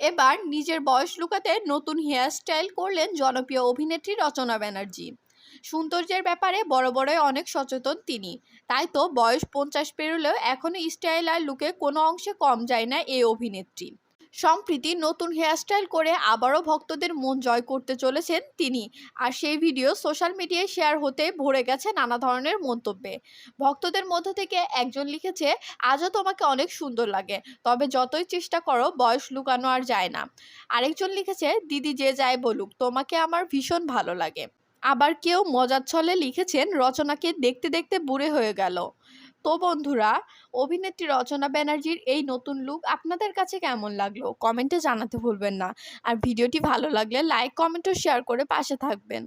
এবার নিজের বয়স লুকাতে নতুন হেয়ারস্টাইল করলেন জনপ্রিয় অভিনেত্রী রচনা ব্যানার্জি। সৌন্দর্যের ব্যাপারে বড় বড়ই অনেক সচেতন তিনি। তাই তো বয়স 50 পেরোলেও এখনও স্টাইল আর লুকে কোনো অংশে কম যায় না এই অভিনেত্রী। সম্প্রতি নতুন হেয়ারস্টাইল করে আবারও ভক্তদের মন জয় করতে চলেছেন তিনি। আর সেই ভিডিও সোশ্যাল মিডিয়ায় শেয়ার হতে ভরে গেছে নানা ধরনের মন্তব্যে। ভক্তদের মধ্য থেকে একজন লিখেছে, আজও তোমাকে অনেক সুন্দর লাগে, তবে যতই চেষ্টা করো বয়স লুকানো আর যায় না। আরেকজন লিখেছে, দিদি যে যাই বলুক তোমাকে আমার ভীষণ ভালো লাগে। আবার কেউ মজার ছলে লিখেছেন, রচনাকে দেখতে দেখতে বুড়ে হয়ে গেল। তো বন্ধুরা, অভিনেত্রী রচনা ব্যানার্জির এই নতুন লুক আপনাদের কাছে কেমন লাগলো কমেন্টে জানাতে ভুলবেন না। আর ভিডিওটি ভালো লাগলে লাইক, কমেন্ট ও শেয়ার করে পাশে থাকবেন।